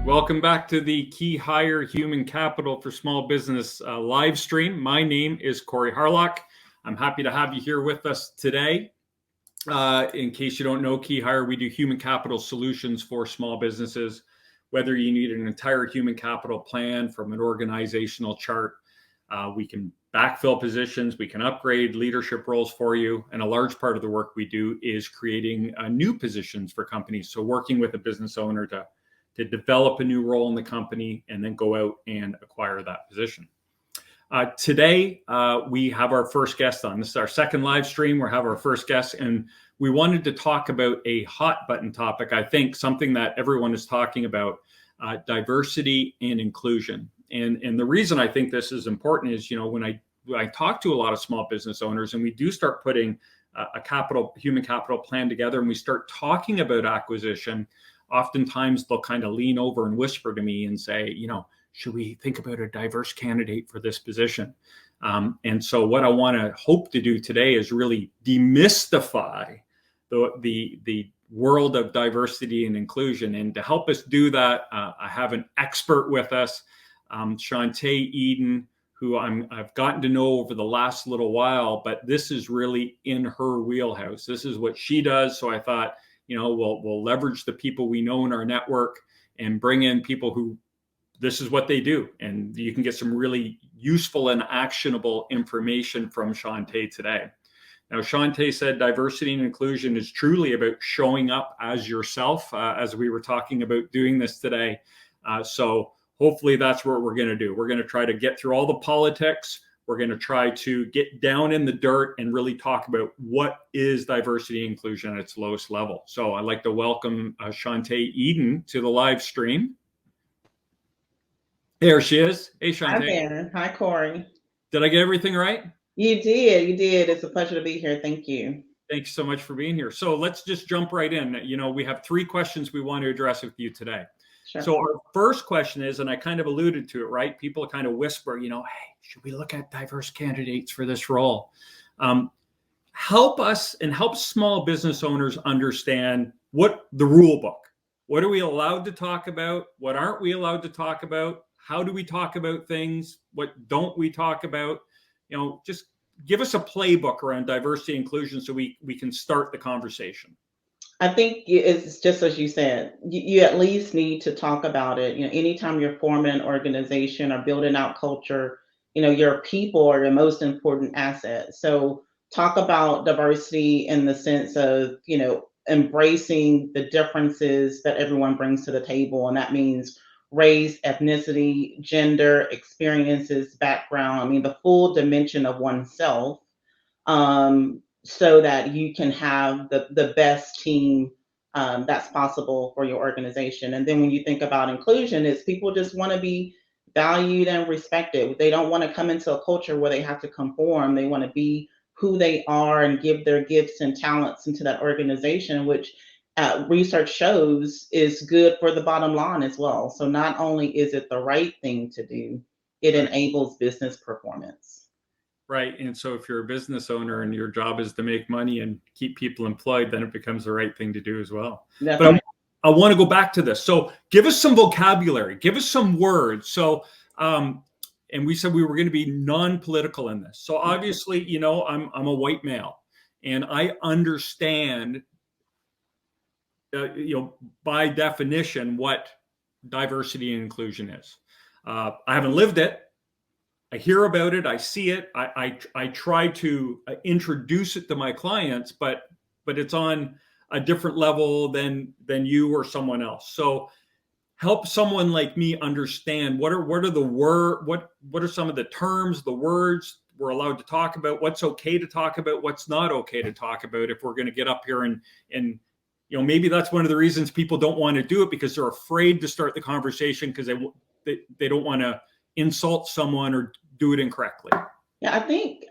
Welcome back to the KeyHire Human Capital for Small Business live stream. My name is Corey Harlock. I'm happy to have you here with us today. In case you don't know, KeyHire, we do human capital solutions for small businesses. Whether you need an entire human capital plan from an organizational chart, we can backfill positions, we can upgrade leadership roles for you. And a large part of the work we do is creating new positions for companies. So working with a business owner to develop a new role in the company and then go out and acquire that position. Today, we have our first guest on. This is our second live stream. We have our first guest, and we wanted to talk about a hot button topic, I think, something that everyone is talking about, diversity and inclusion. And the reason I think this is important is, when I talk to a lot of small business owners and we do start putting a human capital plan together and we start talking about acquisition, oftentimes they'll kind of lean over and whisper to me and say, should we think about a diverse candidate for this position? And so what I want to hope to do today is really demystify the world of diversity and inclusion. And to help us do that, I have an expert with us, Shanta Eaden, who I've gotten to know over the last little while, but this is really in her wheelhouse. This is what she does. So I thought, we'll leverage the people we know in our network and bring in people who this is what they do. And you can get some really useful and actionable information from Shanta today. Now, Shanta said diversity and inclusion is truly about showing up as yourself, as we were talking about doing this today. So hopefully that's what we're going to do. We're going to try to get through all the politics. We're going to try to get down in the dirt and really talk about what is diversity and inclusion at its lowest level. So I'd like to welcome Shanta Eaden to the live stream. There she is. Hey, Shanta. Hi, Ben. Hi, Corey. Did I get everything right? You did. You did. It's a pleasure to be here. Thank you. Thanks so much for being here. So let's just jump right in. We have 3 questions we want to address with you today. Sure. So our first question is, and I kind of alluded to it, right? People kind of whisper, hey, should we look at diverse candidates for this role? Help us and help small business owners understand what the rule book. What are we allowed to talk about? What aren't we allowed to talk about? How do we talk about things? What don't we talk about? Just give us a playbook around diversity and inclusion so we can start the conversation. I think it's just as you said, you at least need to talk about it. Anytime you're forming an organization or building out culture, your people are your most important asset. So talk about diversity in the sense of, embracing the differences that everyone brings to the table. And that means race, ethnicity, gender, experiences, background, the full dimension of oneself. So that you can have the best team that's possible for your organization. And then when you think about inclusion, it's people just want to be valued and respected. They don't want to come into a culture where they have to conform. They want to be who they are and give their gifts and talents into that organization, which research shows is good for the bottom line as well. So not only is it the right thing to do, it enables business performance. Right. And so if you're a business owner and your job is to make money and keep people employed, then it becomes the right thing to do as well. Definitely. But I want to go back to this. So give us some vocabulary, give us some words. So, and we said we were going to be non-political in this. So obviously, I'm a white male and I understand, by definition, what diversity and inclusion is. I haven't lived it. I hear about it. I see it. I try to introduce it to my clients, but it's on a different level than you or someone else. So help someone like me understand what are some of the terms, the words we're allowed to talk about, what's okay to talk about, what's not okay to talk about if we're going to get up here and maybe that's one of the reasons people don't want to do it, because they're afraid to start the conversation because they don't want to insult someone or do it incorrectly. Yeah, I think,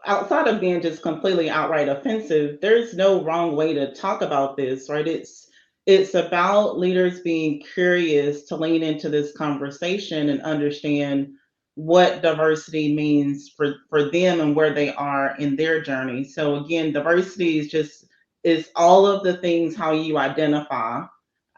outside of being just completely outright offensive, there's no wrong way to talk about this, right? It's about leaders being curious to lean into this conversation and understand what diversity means for them and where they are in their journey. So again, diversity is all of the things how you identify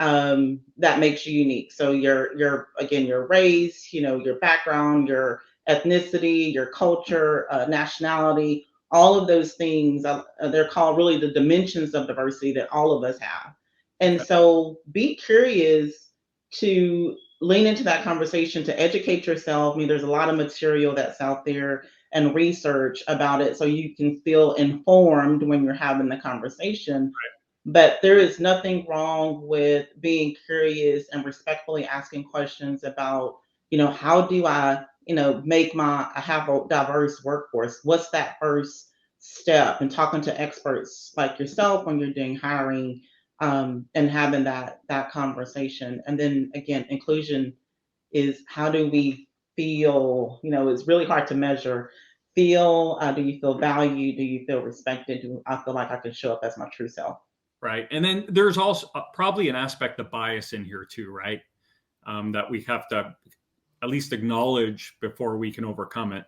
that makes you unique. So again, your race, your background, your ethnicity, your culture, nationality, all of those things, they're called really the dimensions of diversity that all of us have. And Okay. so be curious to lean into that conversation, to educate yourself. I mean, there's a lot of material that's out there and research about it so you can feel informed when you're having the conversation. But there is nothing wrong with being curious and respectfully asking questions about, how do I, I have a diverse workforce? What's that first step? And talking to experts like yourself when you're doing hiring, and having that conversation. And then again, inclusion is, how do we feel? It's really hard to measure. Do you feel valued? Do you feel respected? Do I feel like I can show up as my true self? Right. And then there's also probably an aspect of bias in here too, right? That we have to at least acknowledge before we can overcome it.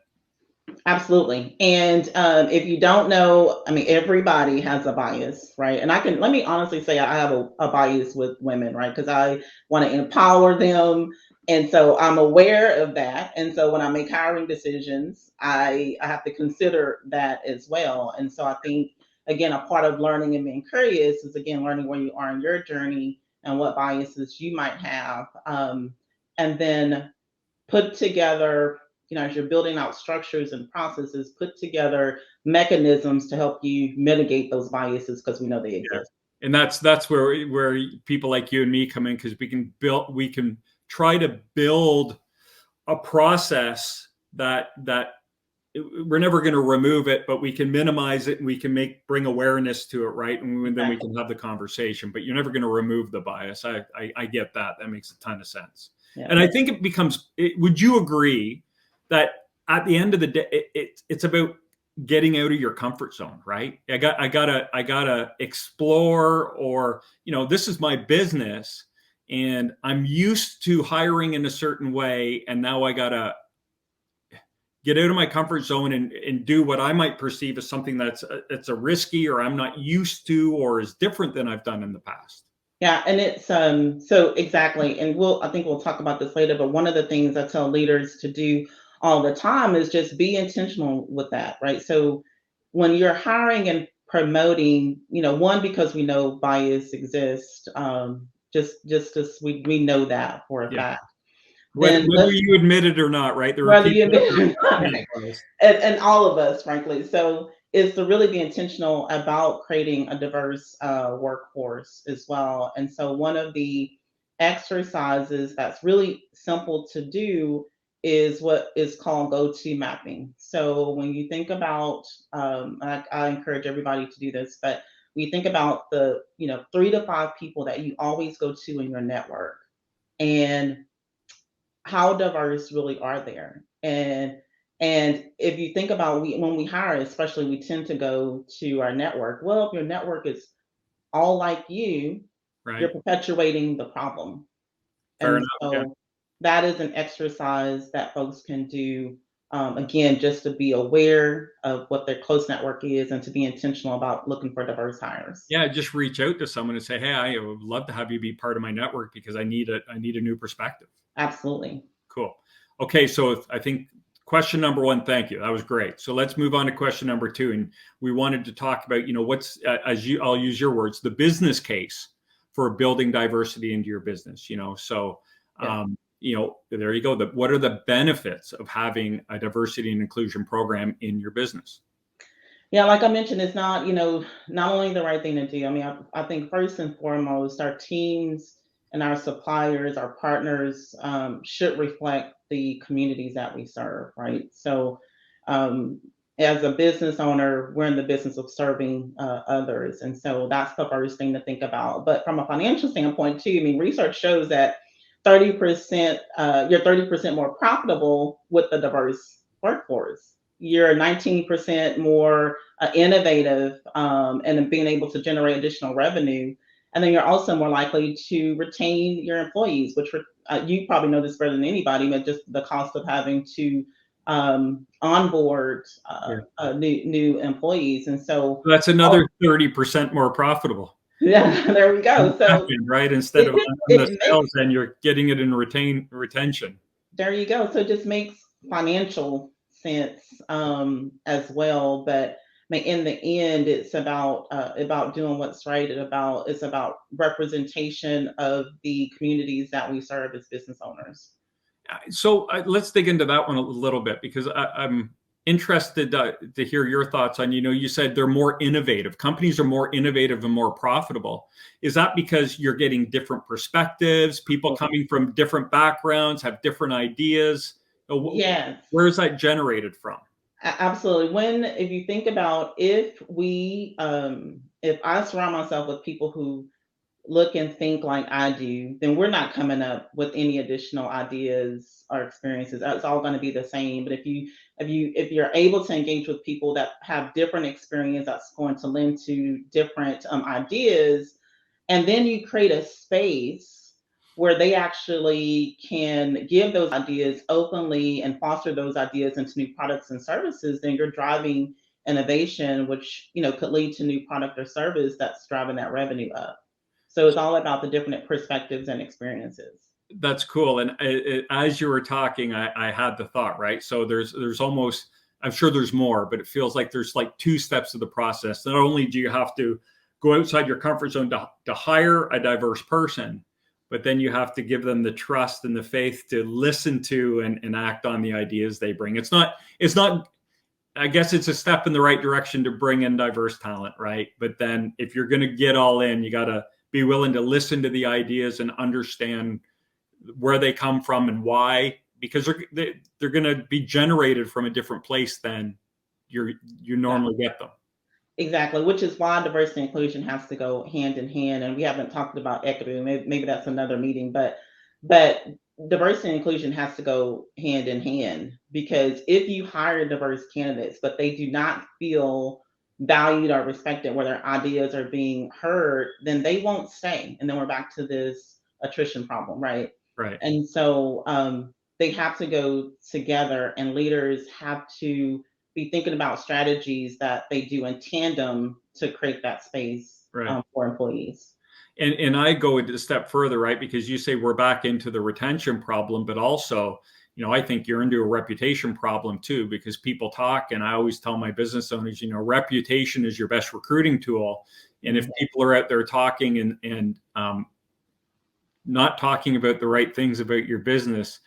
Absolutely. And if you don't know, I mean, everybody has a bias, right? And let me honestly say, I have a bias with women, right? Because I want to empower them. And so I'm aware of that. And so when I make hiring decisions, I have to consider that as well. And so I think, again, a part of learning and being curious is, again, learning where you are in your journey and what biases you might have. And then put together, as you're building out structures and processes, put together mechanisms to help you mitigate those biases, because we know they exist. Yeah. And that's where people like you and me come in, because we can try to build a process that we're never going to remove it, but we can minimize it, and we can bring awareness to it, right? And then we can have the conversation. But you're never going to remove the bias. I get that. That makes a ton of sense. Yeah. And I think it becomes. Would you agree that at the end of the day, it's about getting out of your comfort zone, right? I gotta explore, or this is my business, and I'm used to hiring in a certain way, and now I gotta get out of my comfort zone and do what I might perceive as something that's a risky, or I'm not used to, or is different than I've done in the past. Yeah, and it's so exactly, and I think we'll talk about this later, but one of the things I tell leaders to do all the time is just be intentional with that, right? So when you're hiring and promoting, one, because we know bias exists, just as we know that for a fact. Whether you admit it or not, right? There are whether you people admit it or not, right? And all of us, frankly. So is to really be intentional about creating a diverse workforce as well. And so one of the exercises that's really simple to do is what is called go-to mapping. So when you think about, I encourage everybody to do this, but when you think about the 3 to 5 people that you always go to in your network, and how diverse really are there? And if you think about, when we hire, especially, we tend to go to our network. Well, if your network is all like you, right, you're perpetuating the problem. Fair And enough, so yeah. that is an exercise that folks can do, again, just to be aware of what their close network is and to be intentional about looking for diverse hires. Yeah, just reach out to someone and say, hey, I would love to have you be part of my network, because I need a new perspective. Absolutely. Cool. Okay, so I think question number 1, thank you. That was great. So let's move on to question number 2. And we wanted to talk about, what's, I'll use your words, the business case for building diversity into your business, So, there you go. What are the benefits of having a diversity and inclusion program in your business? Yeah, like I mentioned, it's not, not only the right thing to do. I mean, I think first and foremost, our teams and our suppliers, our partners, should reflect the communities that we serve, right? So, as a business owner, we're in the business of serving others. And so that's the first thing to think about. But from a financial standpoint, too, I mean, research shows that 30%, you're 30% more profitable with a diverse workforce. You're 19% more innovative, and being able to generate additional revenue. And then you're also more likely to retain your employees, which you probably know this better than anybody, but just the cost of having to onboard new employees. And so that's another 30% more profitable. Yeah, there we go. So Right? Instead of it on the it makes sales end, you're getting it in retention. there you go. So it just makes financial sense as well. But in the end, it's about doing what's right. It's about representation of the communities that we serve as business owners. So let's dig into that one a little bit because I'm interested to hear your thoughts on, you said they're more innovative. Companies are more innovative and more profitable. Is that because you're getting different perspectives, people coming from different backgrounds, have different ideas? Yes. Where is that generated from? Absolutely. If you think about if I surround myself with people who look and think like I do, then we're not coming up with any additional ideas or experiences. It's all going to be the same. But if you're able to engage with people that have different experience, that's going to lend to different ideas, and then you create a space where they actually can give those ideas openly and foster those ideas into new products and services, then you're driving innovation, which could lead to new product or service that's driving that revenue up. So it's all about the different perspectives and experiences. That's cool. And as you were talking, I had the thought, right? So there's almost, I'm sure there's more, but it feels like there's like two steps of the process. Not only do you have to go outside your comfort zone to hire a diverse person, but then you have to give them the trust and the faith to listen to and act on the ideas they bring. It's not, I guess it's a step in the right direction to bring in diverse talent, right? But then if you're going to get all in, you got to be willing to listen to the ideas and understand where they come from and why, because they're going to be generated from a different place than you normally get them. Exactly, which is why diversity and inclusion has to go hand in hand. And we haven't talked about equity. Maybe that's another meeting, but diversity and inclusion has to go hand in hand, because if you hire diverse candidates, but they do not feel valued or respected, where their ideas are being heard, then they won't stay. And then we're back to this attrition problem, right? Right. And so they have to go together, and leaders have to be thinking about strategies that they do in tandem to create that space Right. for employees. And I go a step further, right? Because you say we're back into the retention problem, but also, I think you're into a reputation problem too, because people talk, and I always tell my business owners, reputation is your best recruiting tool. And if people are out there talking and not talking about the right things about your business,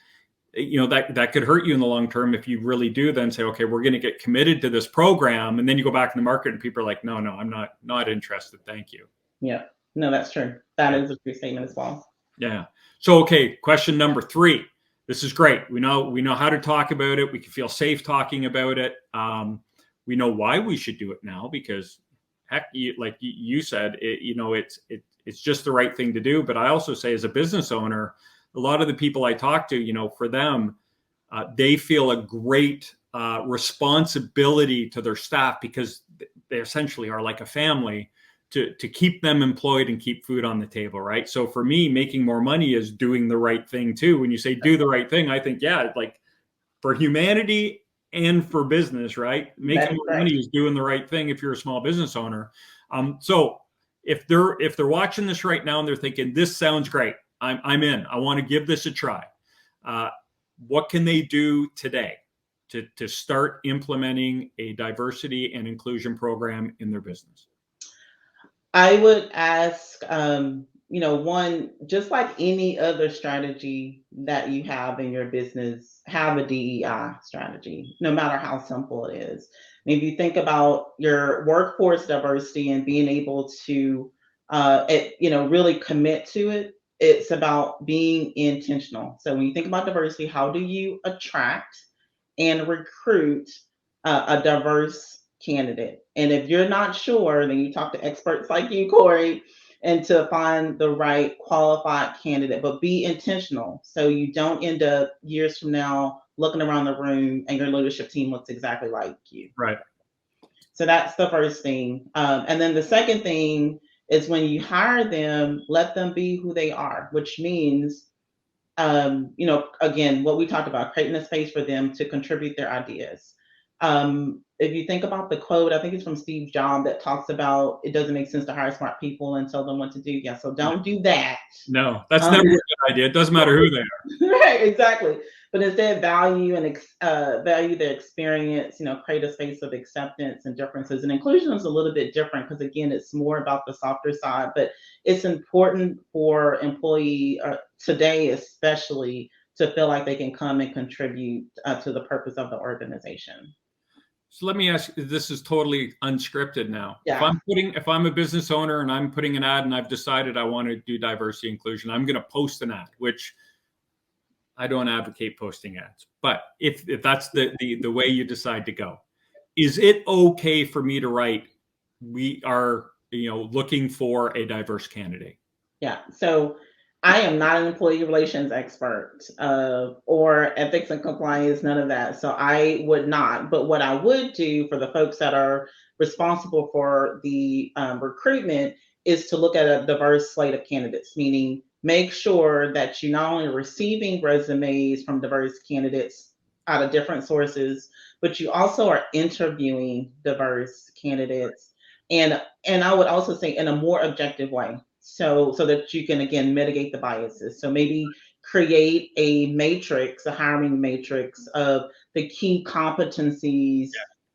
that could hurt you in the long term. If you really do then say, okay, we're going to get committed to this program, and then you go back in the market and people are like, no, I'm not interested, thank you. Yeah, no, that's true. That is a true statement as well. Yeah. So, okay, question number 3. This is great. We know how to talk about it. We can feel safe talking about it. We know why we should do it now, because heck, like you said, it's just the right thing to do. But I also say, as a business owner, a lot of the people I talk to, for them, they feel a great responsibility to their staff, because they essentially are like a family, to keep them employed and keep food on the table, right? So for me, making more money is doing the right thing too. When you say do the right thing, I think, yeah, like for humanity and for business, right? Making more money is doing the right thing if you're a small business owner. So if they're watching this right now and they're thinking, this sounds great, I'm in, I want to give this a try. What can they do today to start implementing a diversity and inclusion program in their business? I would ask, one, just like any other strategy that you have in your business, have a DEI strategy, no matter how simple it is. Maybe you think about your workforce diversity and being able to, really commit to it. It's about being intentional. So when you think about diversity, how do you attract and recruit a diverse candidate? And if you're not sure, then you talk to experts like you, Corey, and to find the right qualified candidate. But be intentional, so you don't end up years from now looking around the room and your leadership team looks exactly like you. Right. So that's the first thing. And then the second thing is, when you hire them, let them be who they are, which means, again, what we talked about, creating a space for them to contribute their ideas. if you think about the quote, I think it's from Steve Jobs that talks about it doesn't make sense to hire smart people and tell them what to do. Yeah, so don't do that. No, that's never a good idea. It doesn't matter who they are. Right, exactly. But instead, value and value their experience. Create a space of acceptance and differences. And inclusion is a little bit different because again, it's more about the softer side. But it's important for employee today, especially, to feel like they can come and contribute to the purpose of the organization. So let me ask you, this is totally unscripted now. Yeah. If I'm a business owner and I'm putting an ad and I've decided I want to do diversity inclusion, I'm going to post an ad, which I don't advocate posting ads, but if that's the way you decide to go, is it okay for me to write, we are, looking for a diverse candidate? Yeah. So I am not an employee relations expert or ethics and compliance, none of that. So I would not. But what I would do for the folks that are responsible for the recruitment is to look at a diverse slate of candidates, meaning make sure that you not only are receiving resumes from diverse candidates out of different sources, but you also are interviewing diverse candidates. And I would also say in a more objective way, so that you can again mitigate the biases. So maybe create a matrix, a hiring matrix of the key competencies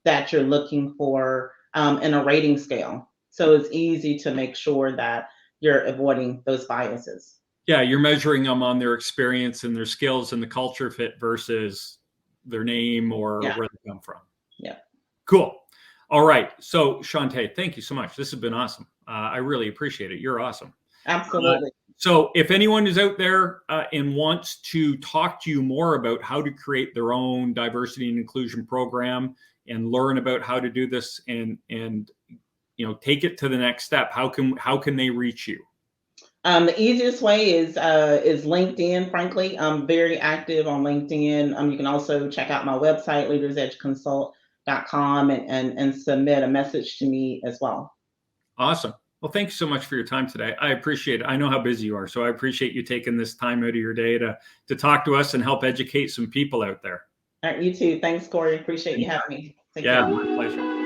that you're looking for in a rating scale. So it's easy to make sure that you're avoiding those biases. Yeah, you're measuring them on their experience and their skills and the culture fit versus their name or where they come from. Yeah. Cool. All right. So Shanta, thank you so much. This has been awesome. I really appreciate it. You're awesome. Absolutely. So if anyone is out there and wants to talk to you more about how to create their own diversity and inclusion program and learn about how to do this and take it to the next step, how can they reach you? The easiest way is LinkedIn. Frankly, I'm very active on LinkedIn. You can also check out my website, leadersedgeconsult.com, and submit a message to me as well. Awesome. Well, thank you so much for your time today. I appreciate it. I know how busy you are, so I appreciate you taking this time out of your day to talk to us and help educate some people out there. All right, you too. Thanks, Corey. Appreciate you having me. Yeah, my pleasure.